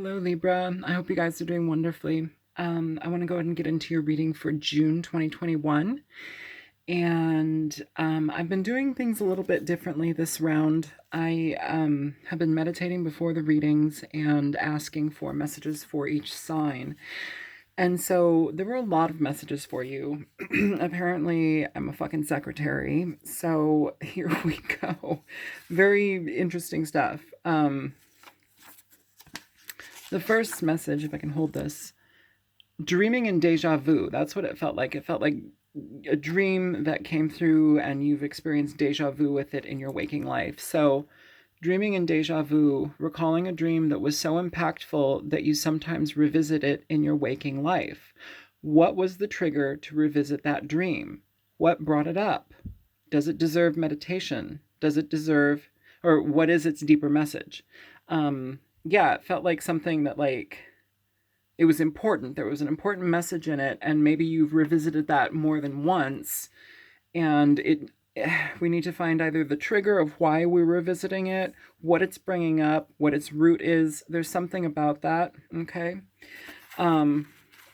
Hello, Libra. I hope you guys are doing wonderfully. I want to go ahead and get into your reading for June 2021. And I've been doing things a little bit differently this round. I have been meditating before the readings and asking for messages for each sign. And so there were a lot of messages for you. Apparently, I'm a fucking secretary. So here we go. Very interesting stuff. The first message, if I can hold this, dreaming in deja vu. That's what it felt like. It felt like a dream that came through and you've experienced deja vu with it in your waking life. So dreaming in deja vu, recalling a dream that was so impactful that you sometimes revisit it in your waking life. What was the trigger to revisit that dream? What brought it up? Does it deserve meditation? Does it deserve, or what is its deeper message? Yeah, it felt like something that it was important. There was an important message in it, and maybe you've revisited that more than once. And we need to find either the trigger of why we're revisiting it, what it's bringing up, what its root is. There's something about that. Okay. The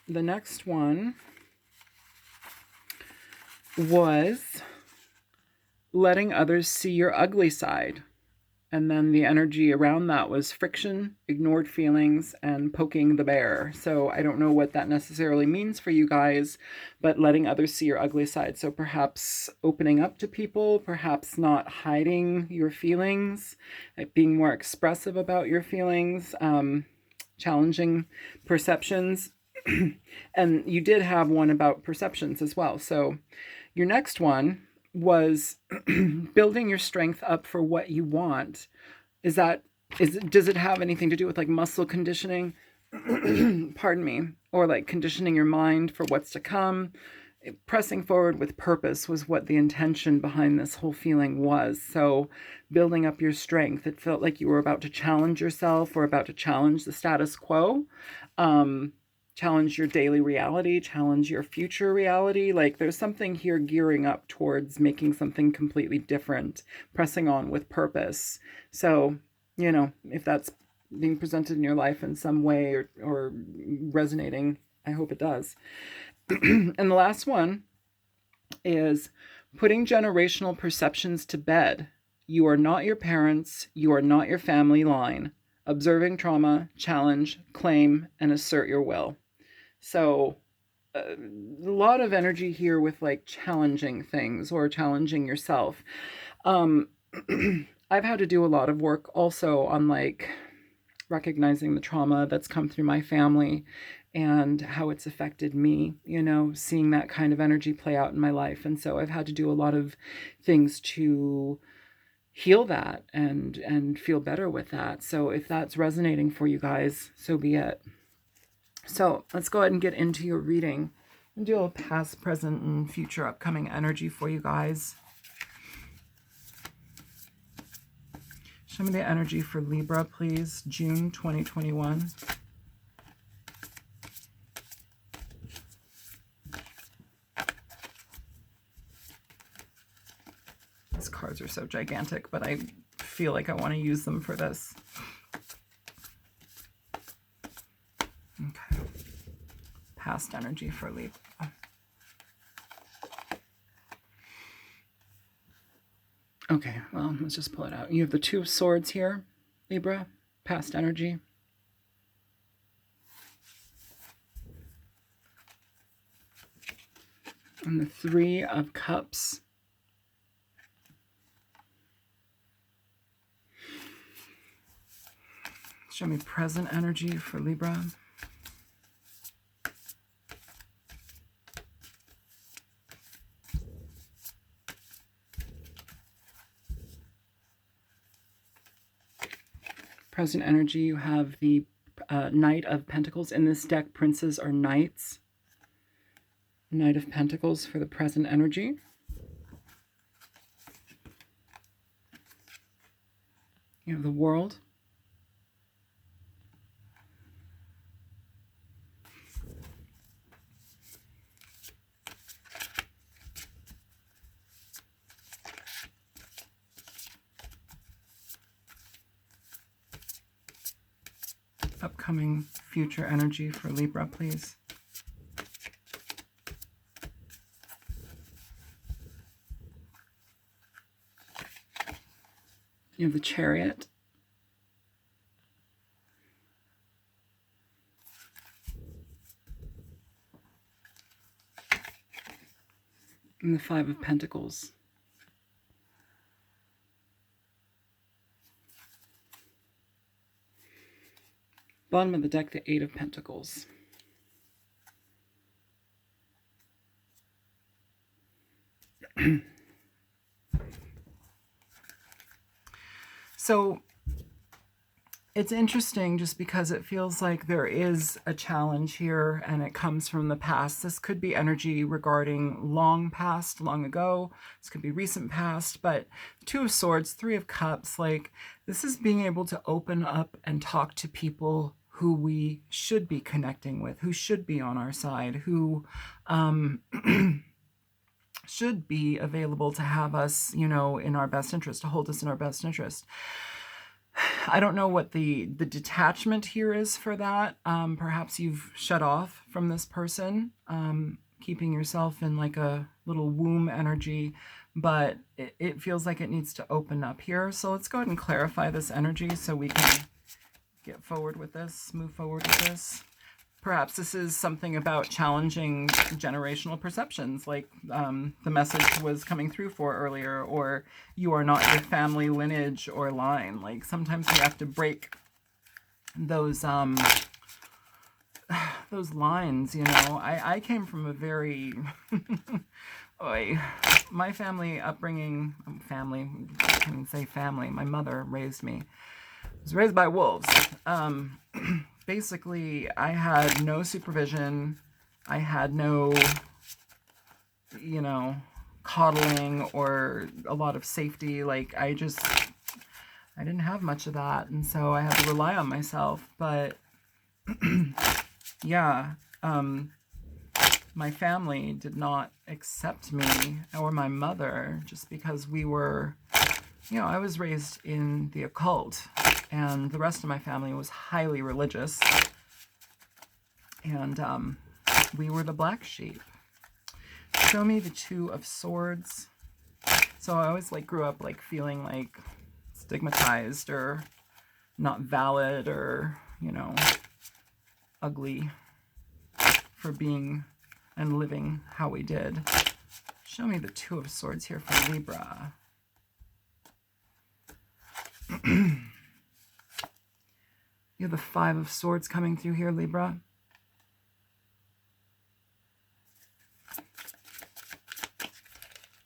next one was letting others see your ugly side. And then the energy around that was friction, ignored feelings, and poking the bear. So I don't know what that necessarily means for you guys, but letting others see your ugly side. So perhaps opening up to people, perhaps not hiding your feelings, being more expressive about your feelings, challenging perceptions. And you did have one about perceptions as well. So your next one was building your strength up for what you want. Does it have anything to do with like muscle conditioning? Pardon me. Or like conditioning your mind for what's to come? Pressing forward with purpose was what the intention behind this whole feeling was. So building up your strength. It felt like you were about to challenge yourself or about to challenge the status quo. Challenge your daily reality, challenge your future reality. Like there's something here gearing up towards making something completely different, pressing on with purpose. So, if that's being presented in your life in some way or resonating, I hope it does. And the last one is putting generational perceptions to bed. You are not your parents. You are not your family line. Observing trauma, challenge, claim, and assert your will. So a lot of energy here with like challenging things or challenging yourself. I've had to do a lot of work also on like recognizing the trauma that's come through my family and how it's affected me, seeing that kind of energy play out in my life. And so I've had to do a lot of things to heal that and feel better with that. So if that's resonating for you guys, so be it. So let's go ahead and get into your reading and do a past, present, and future upcoming energy for you guys. Show me the energy for Libra, please. June 2021. These cards are so gigantic, but I feel like I want to use them for this. Okay. Past energy for Libra. Okay, well, let's just pull it out. You have the Two of Swords here, Libra, past energy. And the Three of Cups. Show me present energy for Libra. Present energy, you have the Knight of Pentacles. In this deck, princes are knights. Knight of Pentacles for the present energy. You have the World. upcoming future energy for Libra, please. You have the Chariot. And the Five of Pentacles. Bottom of the deck, the Eight of Pentacles. So it's interesting just because it feels like there is a challenge here and it comes from the past. This could be energy regarding long past, long ago. This could be recent past, but Two of Swords, Three of Cups, like this is being able to open up and talk to people who we should be connecting with, who should be on our side, who should be available to have us, you know, in our best interest, to hold us in our best interest. I don't know what the detachment here is for that. Perhaps you've shut off from this person, keeping yourself in like a little womb energy, but it feels like it needs to open up here. So let's go ahead and clarify this energy so we can get forward with this, move forward with this. Perhaps this is something about challenging generational perceptions, like the message was coming through for earlier, or you are not your family lineage or line. Like sometimes we have to break those lines, you know. I came from a very my family upbringing, I can't even say family. My mother raised me. I was raised by wolves. Basically, I had no supervision. I had no, you know, coddling or a lot of safety. Like, I didn't have much of that. And so I had to rely on myself. But, yeah, my family did not accept me or my mother just because we were, you know, I was raised in the occult. And the rest of my family was highly religious. And we were the black sheep. Show me the Two of Swords. So I always like grew up like feeling like stigmatized or not valid or, you know, ugly for being and living how we did. Show me the Two of Swords here for Libra. You have the Five of Swords coming through here, Libra.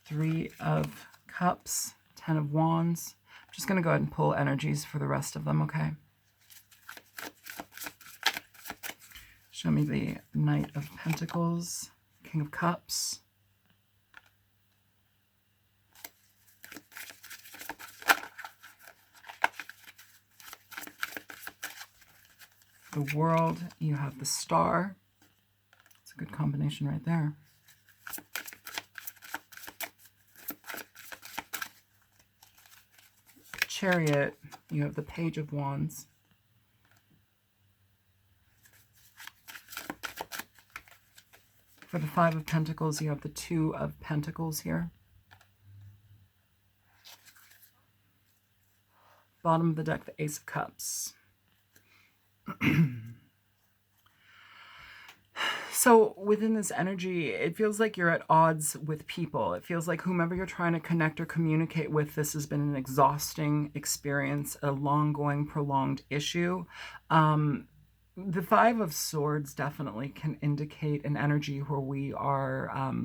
Three of Cups, Ten of Wands. I'm just going to go ahead and pull energies for the rest of them, okay? Show me the Knight of Pentacles, King of Cups. The World, you have the Star. It's a good combination right there. Chariot, you have the Page of Wands. For the Five of Pentacles, you have the Two of Pentacles here. Bottom of the deck, the Ace of Cups. So within this energy, it feels like you're at odds with people. It feels like whomever you're trying to connect or communicate with, this has been an exhausting experience, a long-going, prolonged issue. The Five of Swords definitely can indicate an energy where we are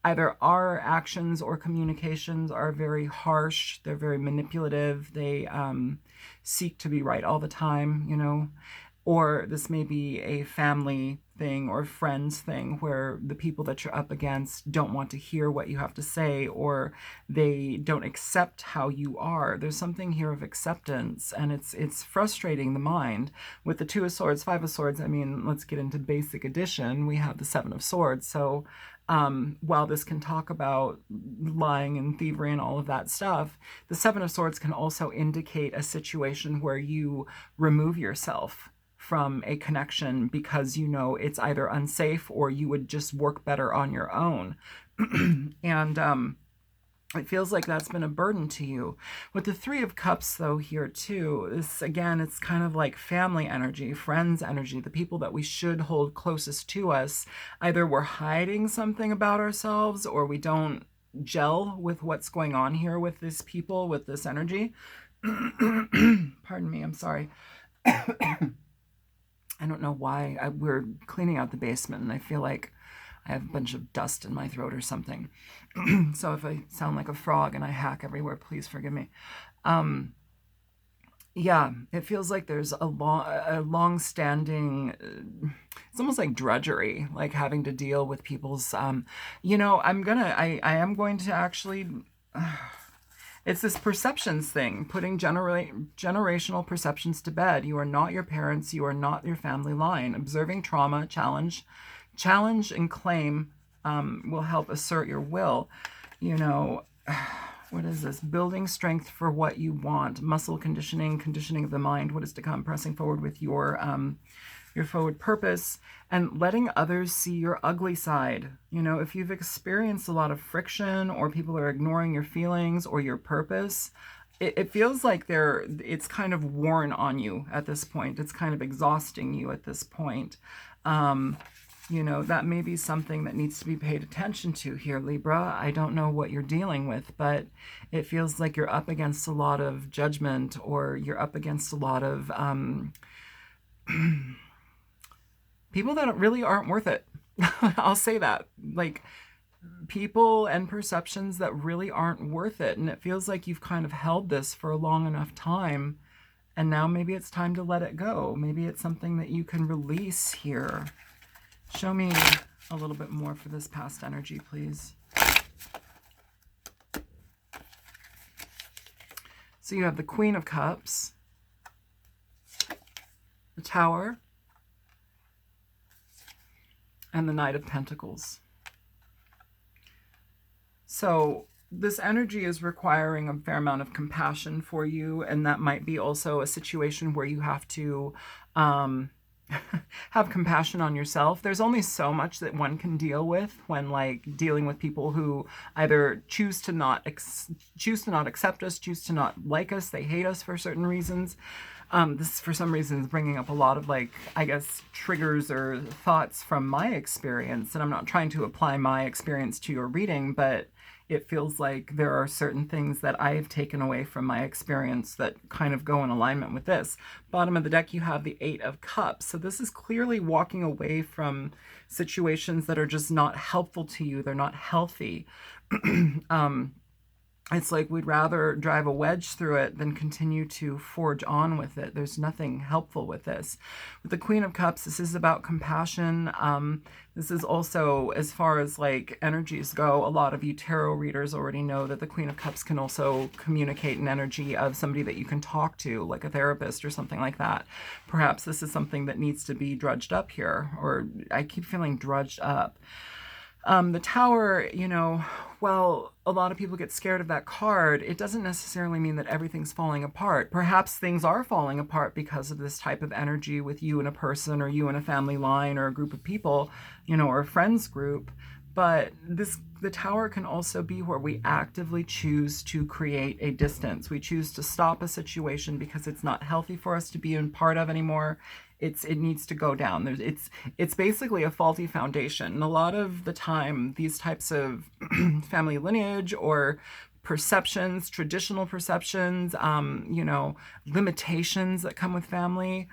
either our actions or communications are very harsh. They're very manipulative. They seek to be right all the time, you know. Or this may be a family thing or friends thing where the people that you're up against don't want to hear what you have to say, or they don't accept how you are. There's something here of acceptance, and it's frustrating the mind. With the Two of Swords, Five of Swords, I mean, let's get into basic addition. We have the Seven of Swords. So While this can talk about lying and thievery and all of that stuff, the Seven of Swords can also indicate a situation where you remove yourself from a connection because you know it's either unsafe or you would just work better on your own. And it feels like that's been a burden to you. With the Three of Cups, though, here too, this again, it's kind of like family energy, friends energy, the people that we should hold closest to us. Either we're hiding something about ourselves or we don't gel with what's going on here with these people, with this energy. Pardon me, I'm sorry. I don't know why. We're cleaning out the basement and I feel like I have a bunch of dust in my throat or something. So if I sound like a frog and I hack everywhere, please forgive me. Yeah, it feels like there's a long-standing, it's almost like drudgery, like having to deal with people's, you know, I am going to actually, it's this perceptions thing, putting generational perceptions to bed. You are not your parents. You are not your family line. Observing trauma, challenge and claim will help assert your will. You know, what is this? Building strength for what you want. Muscle conditioning of the mind. What is to come? Pressing forward with your forward purpose and letting others see your ugly side. You know, if you've experienced a lot of friction or people are ignoring your feelings or your purpose, it feels like it's kind of worn on you at this point. It's kind of exhausting you at this point. You know, that may be something that needs to be paid attention to here, Libra. I don't know what you're dealing with, but it feels like you're up against a lot of judgment or you're up against a lot of people that really aren't worth it. I'll say that. Like, people and perceptions that really aren't worth it. And it feels like you've kind of held this for a long enough time. And now maybe it's time to let it go. Maybe it's something that you can release here. Show me a little bit more for this past energy, please. So you have the Queen of Cups, the Tower, and the Knight of Pentacles. So this energy is requiring a fair amount of compassion for you, and that might be also a situation where you have to have compassion on yourself. There's only so much that one can deal with when like dealing with people who either choose to not accept us, choose to not like us, they hate us for certain reasons. This for some reason is bringing up a lot of like, I guess, triggers or thoughts from my experience. And I'm not trying to apply my experience to your reading, but it feels like there are certain things that I have taken away from my experience that kind of go in alignment with this. Bottom of the deck, you have the Eight of Cups. So this is clearly walking away from situations that are just not helpful to you. They're not healthy. It's like we'd rather drive a wedge through it than continue to forge on with it. There's nothing helpful with this. With the Queen of Cups, this is about compassion. This is also, as far as like energies go, a lot of you tarot readers already know that the Queen of Cups can also communicate an energy of somebody that you can talk to, like a therapist or something like that. Perhaps this is something that needs to be drudged up here, or I keep feeling drudged up. The Tower, you know, well, a lot of people get scared of that card. It doesn't necessarily mean that everything's falling apart. Perhaps things are falling apart because of this type of energy with you and a person, or you and a family line, or a group of people, you know, or a friends group. But the Tower can also be where we actively choose to create a distance. We choose to stop a situation because it's not healthy for us to be in part of anymore. It needs to go down. It's basically a faulty foundation. And a lot of the time, these types of family lineage or perceptions, traditional perceptions, you know, limitations that come with family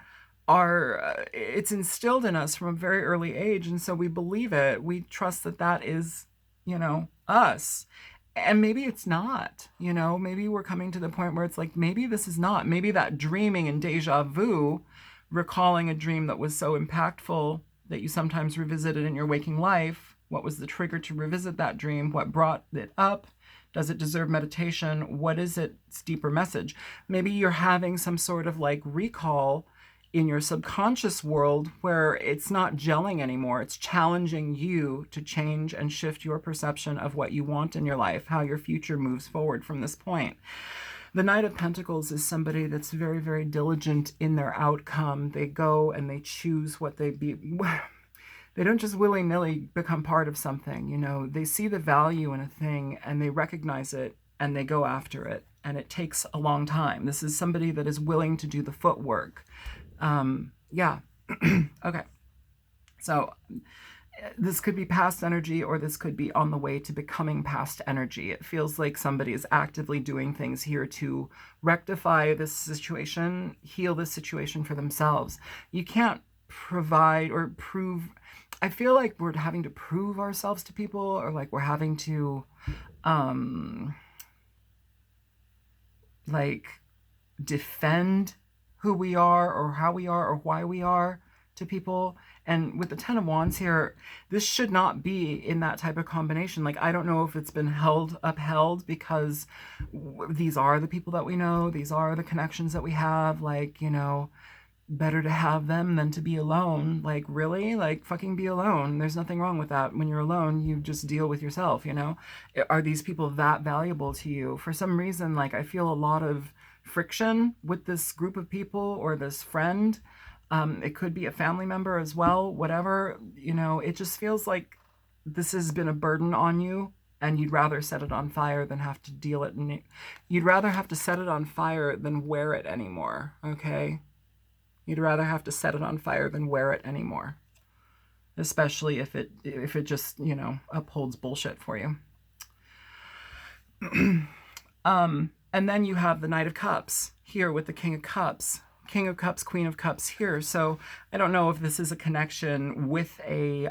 are, it's instilled in us from a very early age. And so we believe it. We trust that that is, you know, us. And maybe it's not, you know, maybe we're coming to the point where it's like, maybe this is not, maybe that dreaming and deja vu, recalling a dream that was so impactful that you sometimes revisited in your waking life. What was the trigger to revisit that dream? What brought it up? Does it deserve meditation? What is its deeper message? Maybe you're having some sort of like recall in your subconscious world where it's not gelling anymore. It's challenging you to change and shift your perception of what you want in your life, how your future moves forward from this point. The Knight of Pentacles is somebody that's very, very diligent in their outcome. They go and they choose what they be. They don't just willy-nilly become part of something, you know. They see the value in a thing and they recognize it and they go after it. And it takes a long time. This is somebody that is willing to do the footwork. Yeah. Okay. So this could be past energy, or this could be on the way to becoming past energy. It feels like somebody is actively doing things here to rectify this situation, heal this situation for themselves. You can't provide or prove. I feel like we're having to prove ourselves to people, or like we're having to like defend who we are or how we are or why we are to people. And with the Ten of Wands here, this should not be in that type of combination. Like, I don't know if it's been upheld because these are the people that we know. These are the connections that we have. Like, you know, better to have them than to be alone. Like, really? Like, fucking be alone. There's nothing wrong with that. When you're alone, you just deal with yourself, you know? Are these people that valuable to you? For some reason, like, I feel a lot of friction with this group of people or this friend. It could be a family member as well, whatever, you know. It just feels like this has been a burden on you, and you'd rather set it on fire than have to deal it. You'd rather have to set it on fire than wear it anymore, okay? You'd rather have to set it on fire than wear it anymore, especially if it just, you know, upholds bullshit for you. And then you have the Knight of Cups here with the King of Cups. King of Cups, Queen of Cups here. So I don't know if this is a connection with a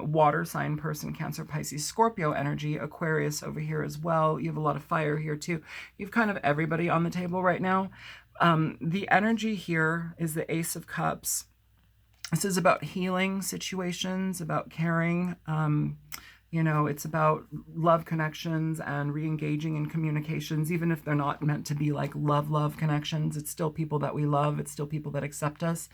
water sign person, Cancer, Pisces, Scorpio energy, Aquarius over here as well. You have a lot of fire here too. You've kind of everybody on the table right now. The energy here is the Ace of Cups. This is about healing situations, about caring. You know, it's about love connections and re-engaging in communications, even if they're not meant to be like love connections. It's still people that we love. It's still people that accept us.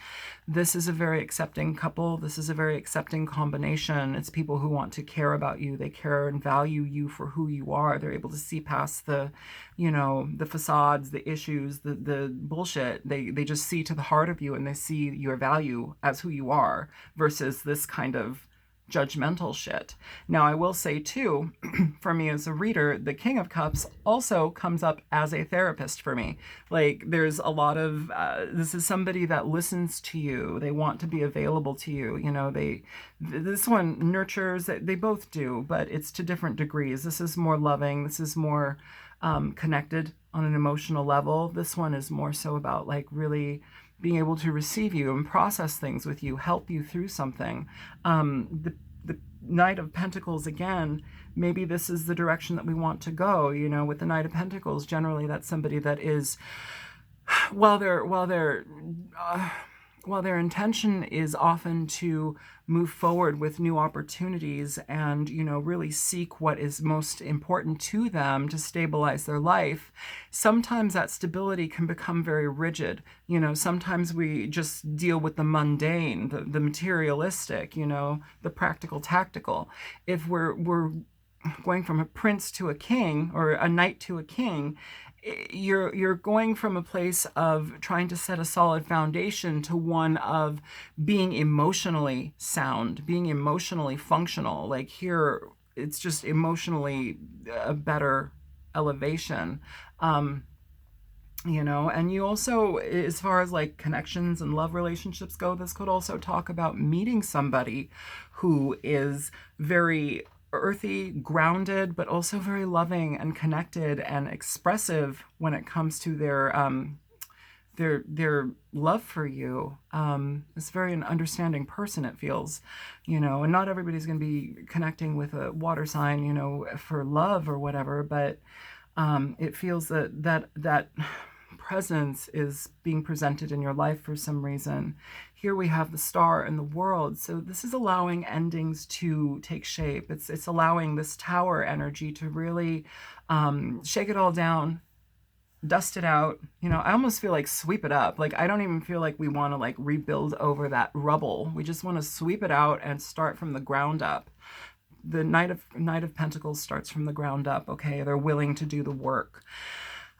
This is a very accepting couple. This is a very accepting combination. It's people who want to care about you. They care and value you for who you are. They're able to see past the, you know, the facades, the issues, the bullshit. They just see to the heart of you, and they see your value as who you are versus this kind of judgmental shit. Now, I will say too, for me as a reader, the King of Cups also comes up as a therapist for me. Like, there's a lot of, this is somebody that listens to you. They want to be available to you. You know, this one nurtures, they both do, but it's to different degrees. This is more loving. This is more connected on an emotional level. This one is more so about like really being able to receive you and process things with you, help you through something. The Knight of Pentacles, again, maybe this is the direction that we want to go. You know, with the Knight of Pentacles, generally that's somebody that is, while their intention is often to move forward with new opportunities and, you know, really seek what is most important to them to stabilize their life, sometimes that stability can become very rigid. You know, sometimes we just deal with the mundane, the materialistic, you know, the practical, tactical. If we're going from a prince to a king, or a knight to a king, you're going from a place of trying to set a solid foundation to one of being emotionally sound, being emotionally functional. Like here, it's just emotionally a better elevation. You know, and you also, as far as like connections and love relationships go, this could also talk about meeting somebody who is very earthy, grounded, but also very loving and connected and expressive when it comes to their love for you. It's very an understanding person, it feels, you know, and not everybody's going to be connecting with a water sign, you know, for love or whatever, but it feels that presence is being presented in your life for some reason. Here we have the Star and the World. So this is allowing endings to take shape. It's allowing this Tower energy to really shake it all down, dust it out. You know, I almost feel like sweep it up. Like, I don't even feel like we want to like rebuild over that rubble. We just want to sweep it out and start from the ground up. The Knight of Pentacles starts from the ground up. Okay, they're willing to do the work.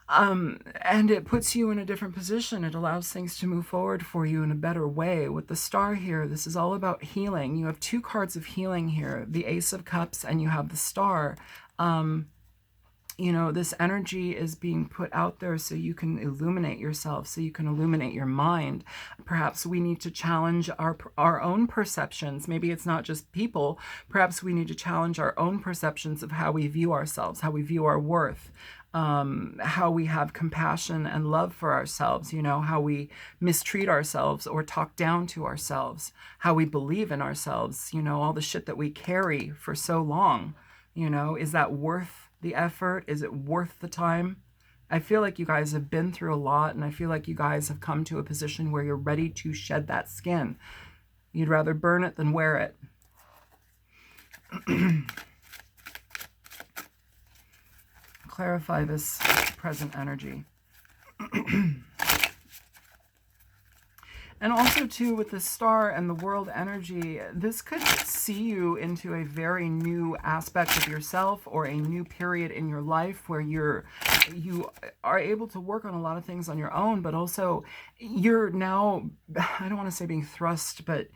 And it puts you in a different position. It allows things to move forward for you in a better way. With the star here, this is all about healing. You have two cards of healing here, the Ace of Cups, and you have the star. You know, this energy is being put out there so you can illuminate yourself, so you can illuminate your mind. Perhaps we need to challenge our own perceptions. Maybe it's not just people. Perhaps we need to challenge our own perceptions of how we view ourselves, how we view our worth, how we have compassion and love for ourselves, you know, how we mistreat ourselves or talk down to ourselves, how we believe in ourselves, you know, all the shit that we carry for so long. You know, is that worth the effort? Is it worth the time? I feel like you guys have been through a lot, and I feel like you guys have come to a position where you're ready to shed that skin. You'd rather burn it than wear it. Clarify this present energy. And also, too, with the star and the world energy, this could see you into a very new aspect of yourself, or a new period in your life where you are able to work on a lot of things on your own, but also you're now, I don't want to say being thrust, but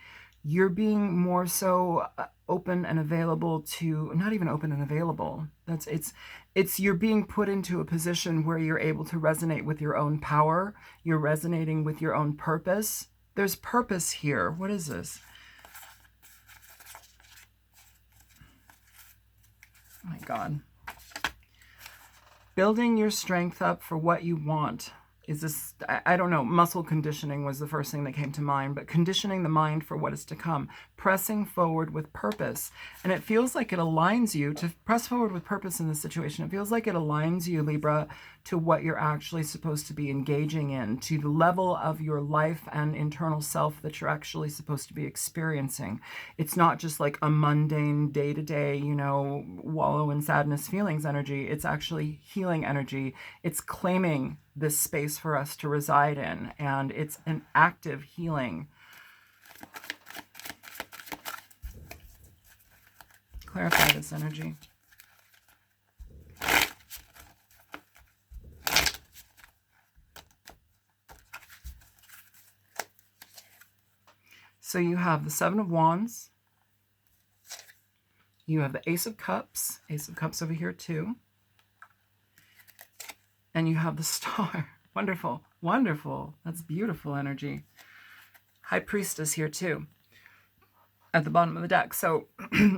you're being more so open and available to, not even open and available. It's you're being put into a position where you're able to resonate with your own power. You're resonating with your own purpose. There's purpose here. What is this? Oh my God. Building your strength up for what you want. Is this, I don't know, muscle conditioning was the first thing that came to mind, but conditioning the mind for what is to come, pressing forward with purpose. And it feels like it aligns you to press forward with purpose in this situation. It feels like it aligns you, Libra, to what you're actually supposed to be engaging in, to the level of your life and internal self that you're actually supposed to be experiencing. It's not just like a mundane day-to-day, you know, wallow in sadness feelings energy. It's actually healing energy. It's claiming this space for us to reside in, and it's an active healing. Clarify this energy. So you have the Seven of Wands. You have the Ace of Cups. Ace of Cups over here too. And you have the star. Wonderful. Wonderful. That's beautiful energy. High Priestess here too, at the bottom of the deck. So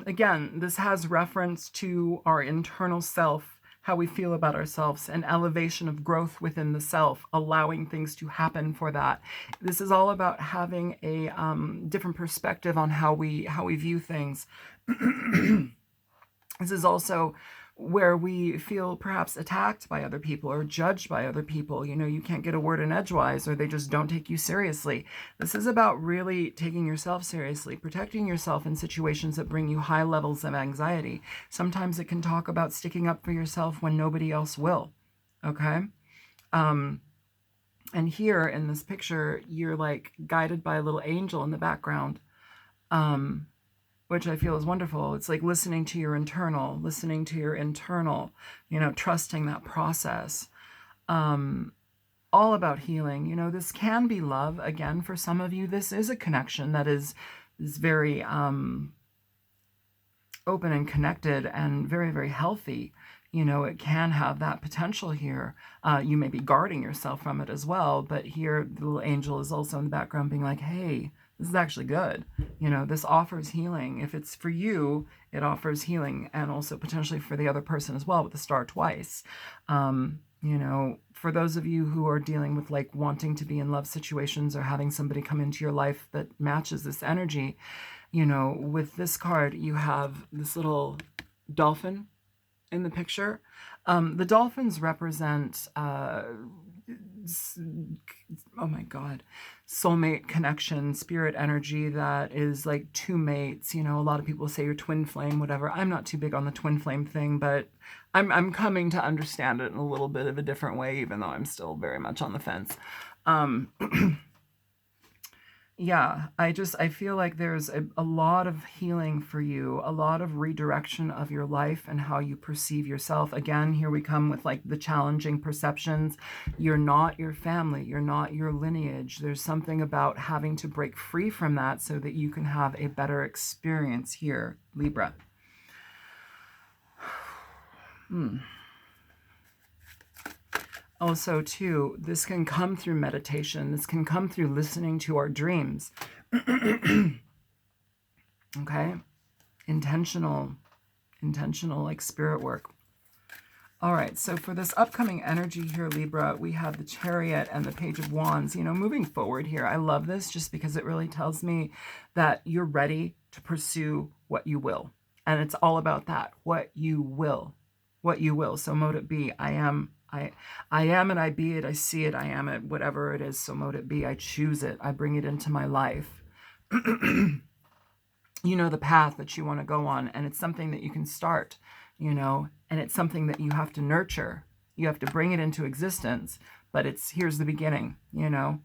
again, this has reference to our internal self, how we feel about ourselves, an elevation of growth within the self, allowing things to happen for that. This is all about having a different perspective on how we view things. This is also where we feel perhaps attacked by other people or judged by other people. You know, you can't get a word in edgewise, or they just don't take you seriously. This is about really taking yourself seriously, protecting yourself in situations that bring you high levels of anxiety. Sometimes it can talk about sticking up for yourself when nobody else will. Okay? And here in this picture, you're like guided by a little angel in the background. Which I feel is wonderful. It's like listening to your internal, you know, trusting that process. All about healing. You know, this can be love. Again, for some of you, this is a connection that is very open and connected and very, very healthy. You know, it can have that potential here. You may be guarding yourself from it as well, but here the little angel is also in the background being like, hey, this is actually good. You know, this offers healing. If it's for you, it offers healing, and also potentially for the other person as well, with the star twice. You know, for those of you who are dealing with like wanting to be in love situations or having somebody come into your life that matches this energy, you know, with this card, you have this little dolphin in the picture. The dolphins represent oh my God, soulmate connection, spirit energy that is like two mates. You know, a lot of people say you're twin flame, whatever. I'm not too big on the twin flame thing, but I'm coming to understand it in a little bit of a different way, even though I'm still very much on the fence. Yeah, I feel like there's a lot of healing for you, a lot of redirection of your life and how you perceive yourself. Again, here we come with like the challenging perceptions. You're not your family, you're not your lineage. There's something about having to break free from that so that you can have a better experience here, Libra. Also, too, this can come through meditation. This can come through listening to our dreams. Okay? Intentional like spirit work. All right, so for this upcoming energy here, Libra, we have the Chariot and the Page of Wands. You know, moving forward here, I love this just because it really tells me that you're ready to pursue what you will. And it's all about that, what you will. What you will. So mote it be. I am and I be it. I see it. I am it. Whatever it is. So mote it be. I choose it. I bring it into my life. You know the path that you want to go on, and it's something that you can start, you know, and it's something that you have to nurture. You have to bring it into existence, but here's the beginning, you know.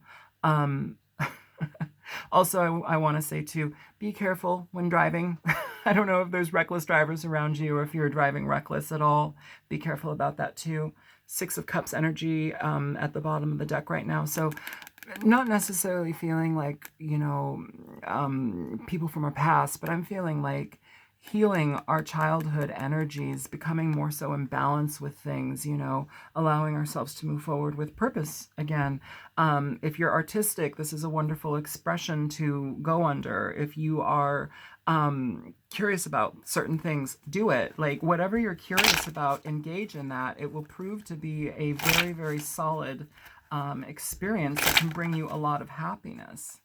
Also, I want to say too, be careful when driving. I don't know if there's reckless drivers around you or if you're driving reckless at all. Be careful about that too. Six of Cups energy at the bottom of the deck right now. So not necessarily feeling like, you know, people from our past, but I'm feeling like healing our childhood energies, becoming more so in balance with things, you know, allowing ourselves to move forward with purpose again. If you're artistic, this is a wonderful expression to go under. If you are curious about certain things, do it. Like whatever you're curious about, engage in that. It will prove to be a very, very solid experience that can bring you a lot of happiness.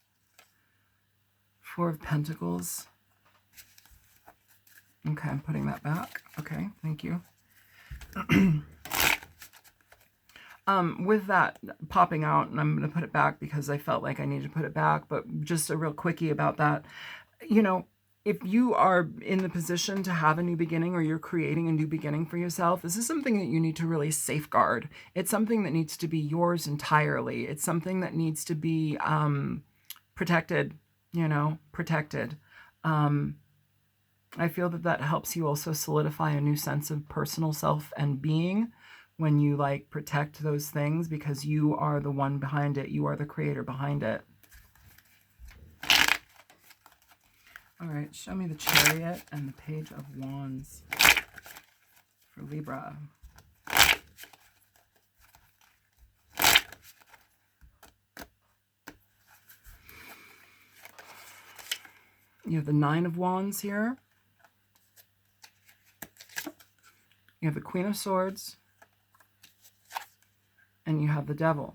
Four of Pentacles. Okay, I'm putting that back. Okay, thank you. With that popping out, and I'm going to put it back because I felt like I needed to put it back, but just a real quickie about that. You know, if you are in the position to have a new beginning or you're creating a new beginning for yourself, this is something that you need to really safeguard. It's something that needs to be yours entirely. It's something that needs to be protected, you know, protected. I feel that that helps you also solidify a new sense of personal self and being when you like protect those things because you are the one behind it. You are the creator behind it. All right, show me the Chariot and the Page of Wands for Libra. You have the Nine of Wands here. You have the Queen of Swords. And you have the Devil.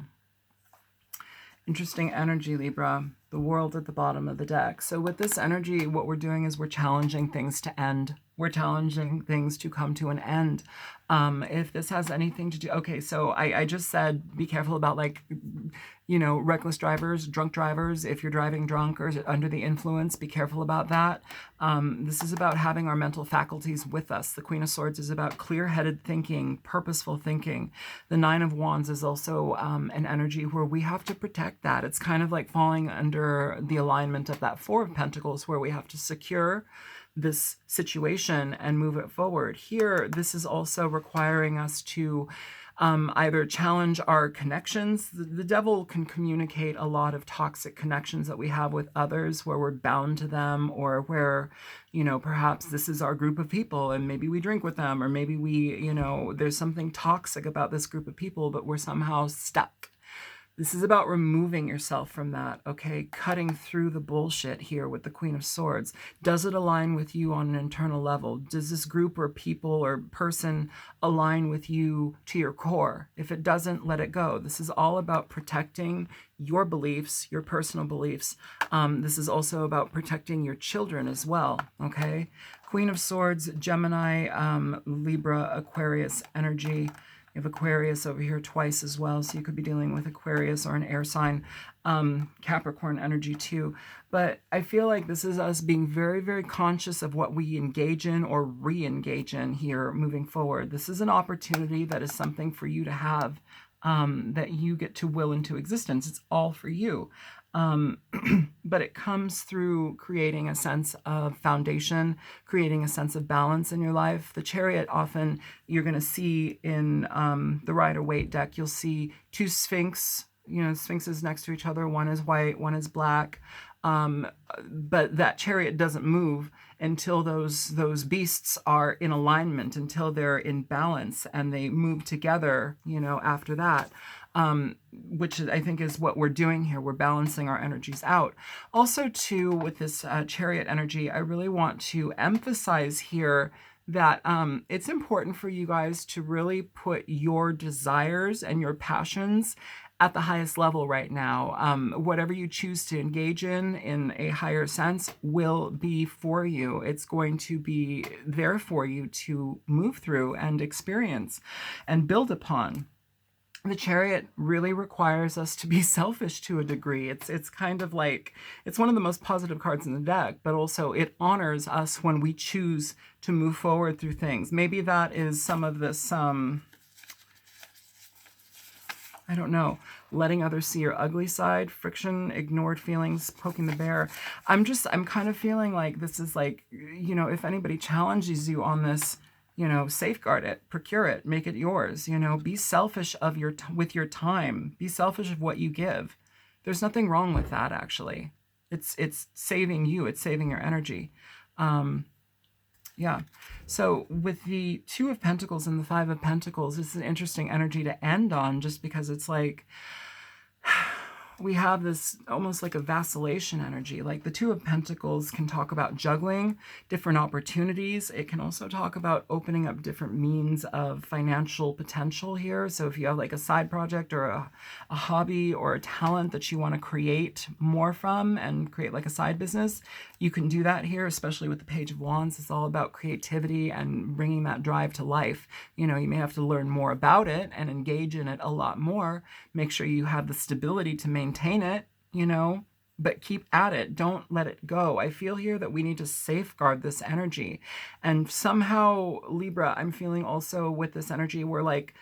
Interesting energy, Libra. The World at the bottom of the deck. So with this energy, what we're doing is we're challenging things to end. We're challenging things to come to an end. If this has anything to do... Okay, so I just said be careful about, like, you know, reckless drivers, drunk drivers. If you're driving drunk or under the influence, be careful about that. This is about having our mental faculties with us. The Queen of Swords is about clear-headed thinking, purposeful thinking. The Nine of Wands is also an energy where we have to protect that. It's kind of like falling under the alignment of that Four of Pentacles where we have to secure this situation and move it forward. Here, this is also requiring us to either challenge our connections. The devil can communicate a lot of toxic connections that we have with others where we're bound to them, or where, you know, perhaps this is our group of people and maybe we drink with them, or maybe we, you know, there's something toxic about this group of people, but we're somehow stuck. This is about removing yourself from that, okay? Cutting through the bullshit here with the Queen of Swords. Does it align with you on an internal level? Does this group or people or person align with you to your core? If it doesn't, let it go. This is all about protecting your beliefs, your personal beliefs. This is also about protecting your children as well, okay? Queen of Swords, Gemini, Libra, Aquarius energy. You have Aquarius over here twice as well, so you could be dealing with Aquarius or an air sign, Capricorn energy too. But I feel like this is us being very, very conscious of what we engage in or re-engage in here moving forward. This is an opportunity that is something for you to have, that you get to will into existence. It's all for you. But it comes through creating a sense of foundation, creating a sense of balance in your life. The Chariot, often you're going to see in the Rider-Waite deck, you'll see two Sphinx, Sphinxes next to each other. One is white, one is black. But that Chariot doesn't move until those beasts are in alignment, until they're in balance, and they move together, after that. Which I think is what we're doing here. We're balancing our energies out. Also, too, with this Chariot energy, I really want to emphasize here that it's important for you guys to really put your desires and your passions at the highest level right now. Whatever you choose to engage in a higher sense will be for you. It's going to be there for you to move through and experience and build upon. The Chariot really requires us to be selfish to a degree. It's kind of like, it's one of the most positive cards in the deck, but also it honors us when we choose to move forward through things. Maybe that is some of this, I don't know, letting others see your ugly side, friction, ignored feelings, poking the bear. I'm kind of feeling like this is like, if anybody challenges you on this, safeguard it, procure it, make it yours, be selfish with your time, be selfish of what you give. There's nothing wrong with that, actually. It's saving you, it's saving your energy. Yeah. So with the Two of Pentacles and the Five of Pentacles, it's an interesting energy to end on, just because it's like, we have this almost like a vacillation energy. Like the Two of Pentacles can talk about juggling different opportunities. It can also talk about opening up different means of financial potential here. So if you have like a side project or a hobby or a talent that you want to create more from and create like a side business, you can do that here, especially with the Page of Wands. It's all about creativity and bringing that drive to life. You may have to learn more about it and engage in it a lot more. Make sure you have the stability to maintain it, but keep at it. Don't let it go. I feel here that we need to safeguard this energy. And somehow, Libra, I'm feeling also with this energy, we're like,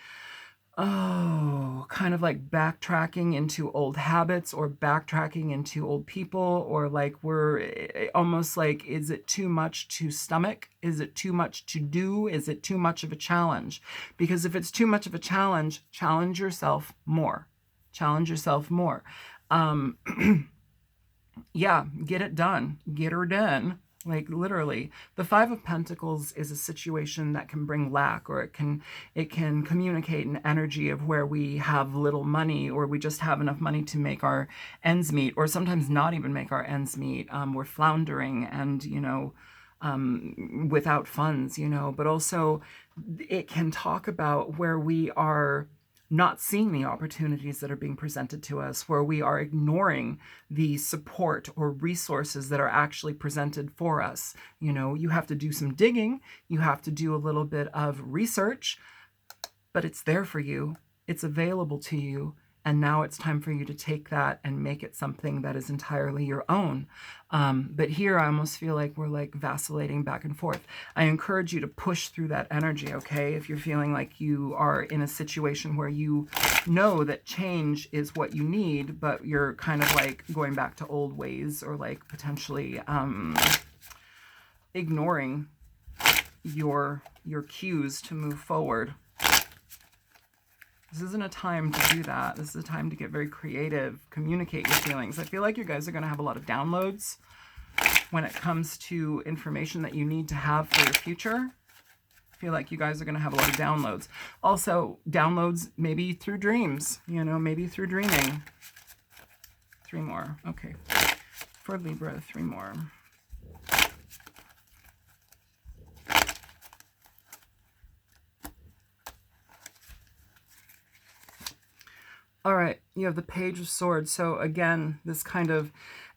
kind of like backtracking into old habits or backtracking into old people, or like we're almost like, is it too much to stomach? Is it too much to do? Is it too much of a challenge? Because if it's too much of a challenge, challenge yourself more. Challenge yourself more. Yeah, get it done. Get her done. Like literally. The Five of Pentacles is a situation that can bring lack, or it can communicate an energy of where we have little money, or we just have enough money to make our ends meet, or sometimes not even make our ends meet. We're floundering and, without funds, but also it can talk about where we are not seeing the opportunities that are being presented to us, where we are ignoring the support or resources that are actually presented for us. You have to do some digging, you have to do a little bit of research, but it's there for you, it's available to you, and now it's time for you to take that and make it something that is entirely your own. But here I almost feel like we're like vacillating back and forth. I encourage you to push through that energy, okay? If you're feeling like you are in a situation where you know that change is what you need, but you're kind of like going back to old ways, or like potentially ignoring your cues to move forward. This isn't a time to do that. This is a time to get very creative, communicate your feelings. I feel like you guys are going to have a lot of downloads when it comes to information that you need to have for your future. I feel like you guys are going to have a lot of downloads. Also, downloads maybe through dreams, maybe through dreaming. 3 more. Okay. For Libra, 3 more. All right, you have the Page of Swords. So again, this kind of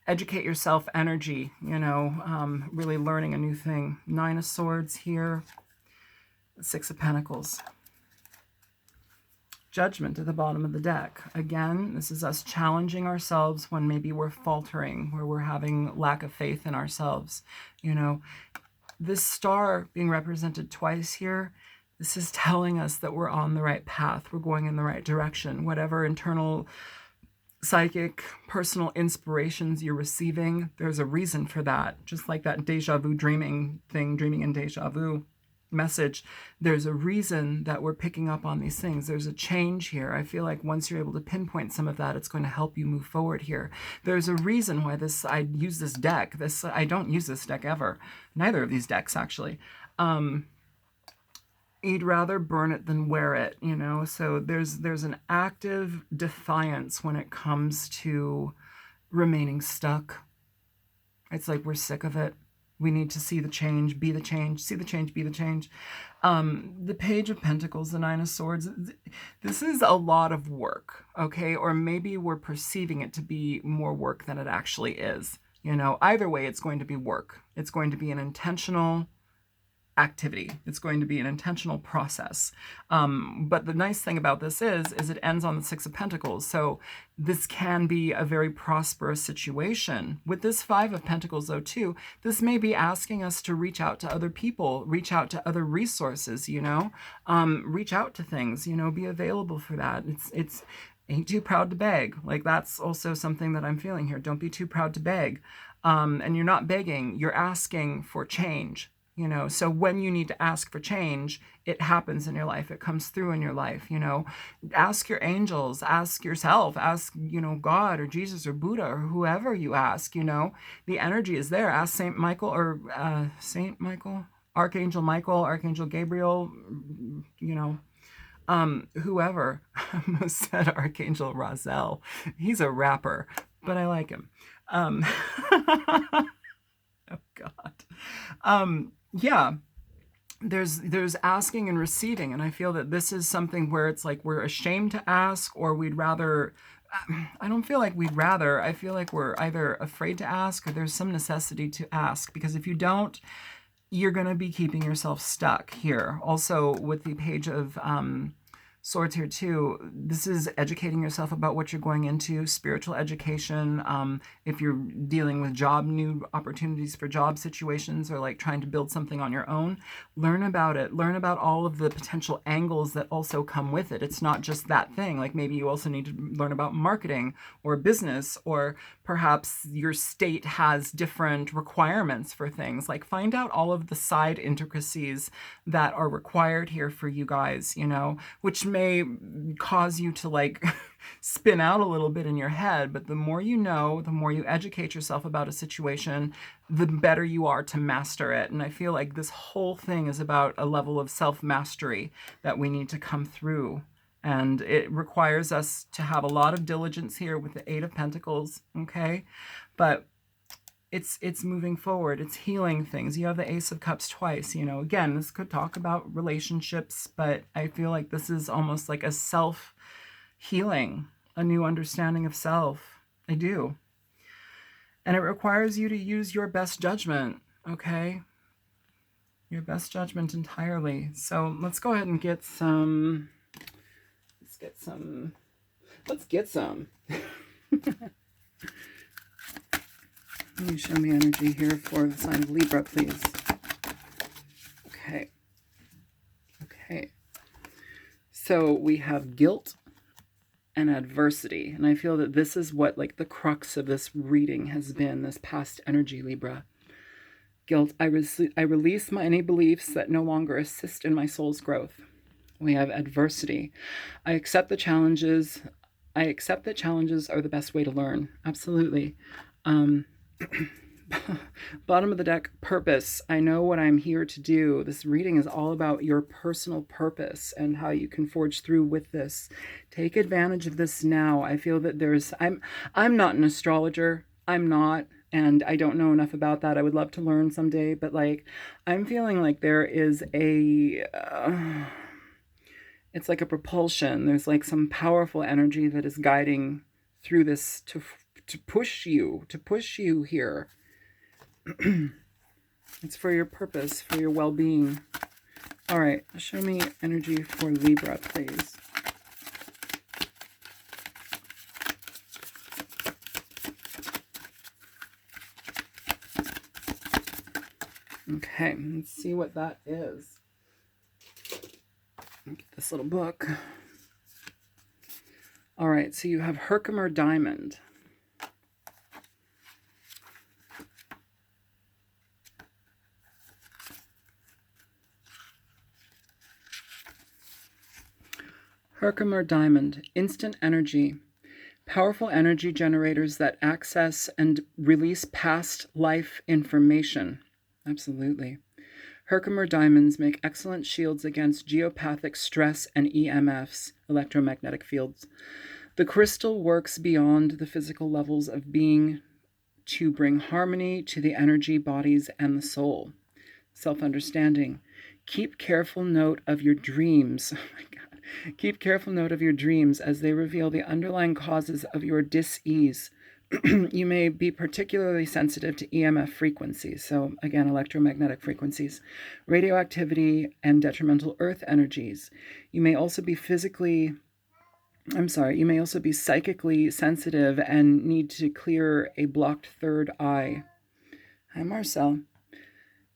educate yourself energy, really learning a new thing. 9 of Swords here, 6 of Pentacles. Judgment at the bottom of the deck. Again, this is us challenging ourselves when maybe we're faltering, where we're having lack of faith in ourselves. You know, this star being represented twice here, this is telling us that we're on the right path. We're going in the right direction. Whatever internal psychic, personal inspirations you're receiving, there's a reason for that. Just like that deja vu dreaming thing, dreaming in deja vu message, there's a reason that we're picking up on these things. There's a change here. I feel like once you're able to pinpoint some of that, it's going to help you move forward here. There's a reason why I use this deck. I don't use this deck ever. Neither of these decks, actually. You'd rather burn it than wear it, you know? So there's an active defiance when it comes to remaining stuck. It's like we're sick of it. We need to see the change, be the change, see the change, be the change. The Page of Pentacles, the Nine of Swords, this is a lot of work, okay? Or maybe we're perceiving it to be more work than it actually is. You know, either way, it's going to be work. It's going to be an intentional activity. It's going to be an intentional process. But the nice thing about this is it ends on the Six of Pentacles. So this can be a very prosperous situation. With this Five of Pentacles, though, too, this may be asking us to reach out to other people, reach out to other resources, you know, reach out to things, you know, be available for that. It's ain't too proud to beg. Like, that's also something that I'm feeling here. Don't be too proud to beg. And you're not begging, you're asking for change. You know, so when you need to ask for change, it happens in your life. It comes through in your life, you know. Ask your angels, ask yourself, ask, you know, God or Jesus or Buddha or whoever you ask, you know. The energy is there. Ask Saint Michael or Archangel Michael, Archangel Gabriel, you know, whoever. I almost said Archangel Razel. He's a rapper, but I like him. Oh, God. Yeah, there's asking and receiving, and I feel that this is something where it's like we're ashamed to ask, or we'd rather, I don't feel like we'd rather, I feel like we're either afraid to ask or there's some necessity to ask, because if you don't, you're going to be keeping yourself stuck here. Also, with the Page of Swords here too, this is educating yourself about what you're going into, spiritual education. If you're dealing with new opportunities for job situations, or like trying to build something on your own, learn about it. Learn about all of the potential angles that also come with it. It's not just that thing. Like, maybe you also need to learn about marketing or business, or perhaps your state has different requirements for things. Like, find out all of the side intricacies that are required here for you guys, you know, which may cause you to like spin out a little bit in your head, but the more you know, the more you educate yourself about a situation, the better you are to master it. And I feel like this whole thing is about a level of self-mastery that we need to come through. And it requires us to have a lot of diligence here with the Eight of Pentacles, okay? But it's moving forward. It's healing things. You have the Ace of Cups twice, you know. Again, this could talk about relationships, but I feel like this is almost like a self-healing, a new understanding of self. I do. And it requires you to use your best judgment, okay? Your best judgment entirely. So let's go ahead and get some... Let's get some. Can you show me energy here for the sign of Libra, please? Okay. Okay. So we have guilt and adversity. And I feel that this is what like the crux of this reading has been, this past energy, Libra. Guilt. I release my any beliefs that no longer assist in my soul's growth. We have adversity. I accept the challenges. I accept that challenges are the best way to learn. Absolutely. Bottom of the deck, purpose. I know what I'm here to do. This reading is all about your personal purpose and how you can forge through with this. Take advantage of this now. I feel that I'm not an astrologer. I'm not, and I don't know enough about that. I would love to learn someday, but like, I'm feeling like there is it's like a propulsion. There's like some powerful energy that is guiding through this to push you here. It's for your purpose, for your well-being. All right, show me energy for Libra, please. Okay, let's see what that is. Get this little book. All right, so you have Herkimer Diamond. Herkimer Diamond, instant energy. Powerful energy generators that access and release past life information. Absolutely. Herkimer diamonds make excellent shields against geopathic stress and EMFs, electromagnetic fields. The crystal works beyond the physical levels of being to bring harmony to the energy, bodies, and the soul. Self-understanding. Keep careful note of your dreams. Oh my God. Keep careful note of your dreams as they reveal the underlying causes of your dis-ease. You may be particularly sensitive to EMF frequencies, so again, electromagnetic frequencies, radioactivity, and detrimental earth energies. You may also be psychically sensitive and need to clear a blocked third eye. Hi, Marcel.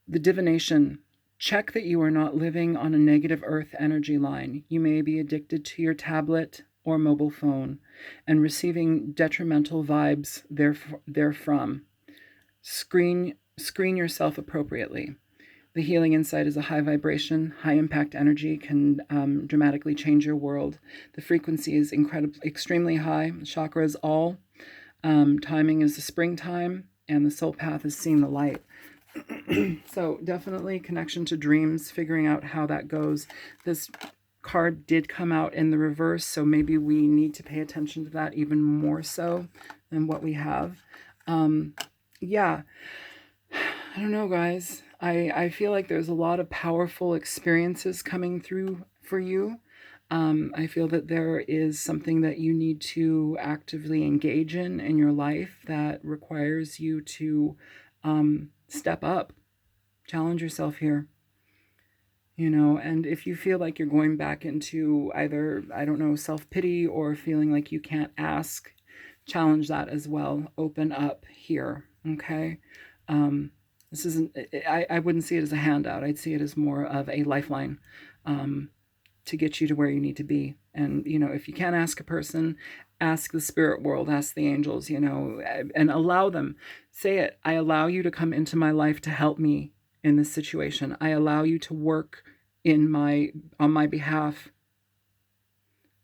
The divination. Check that you are not living on a negative earth energy line. You may be addicted to your tablet or mobile phone and receiving detrimental vibes therefrom. Screen yourself appropriately. The healing insight is a high vibration, high impact energy can dramatically change your world. The frequency is extremely high. Chakras all. Timing is the springtime, and the soul path is seeing the light. So definitely connection to dreams, figuring out how that goes. This card did come out in the reverse, so maybe we need to pay attention to that even more so than what we have. Yeah, I don't know, guys. I feel like there's a lot of powerful experiences coming through for you. I feel that there is something that you need to actively engage in your life that requires you to step up, challenge yourself here, you know. And if you feel like you're going back into either, I don't know, self-pity or feeling like you can't ask, challenge that as well. Open up here, okay? This isn't, I wouldn't see it as a handout. I'd see it as more of a lifeline to get you to where you need to be. And, you know, if you can't ask a person, ask the spirit world, ask the angels, you know, and allow them. Say it. I allow you to come into my life to help me in this situation. I allow you to work on my behalf.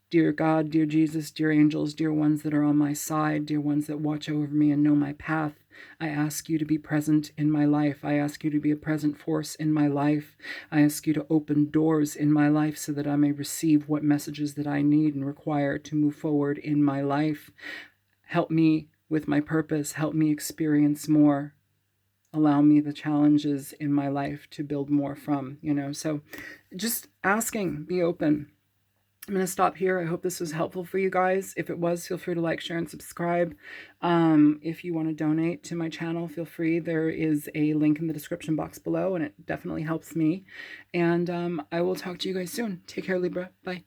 Dear God, dear Jesus, dear angels, dear ones that are on my side, dear ones that watch over me and know my path, I ask you to be present in my life. I ask you to be a present force in my life. I ask you to open doors in my life so that I may receive what messages that I need and require to move forward in my life. Help me with my purpose. Help me experience more. Allow me the challenges in my life to build more from, you know. So just asking, be open. I'm going to stop here. I hope this was helpful for you guys. If it was, feel free to like, share, and subscribe. If you want to donate to my channel, feel free. There is a link in the description box below, and it definitely helps me. And I will talk to you guys soon. Take care, Libra. Bye.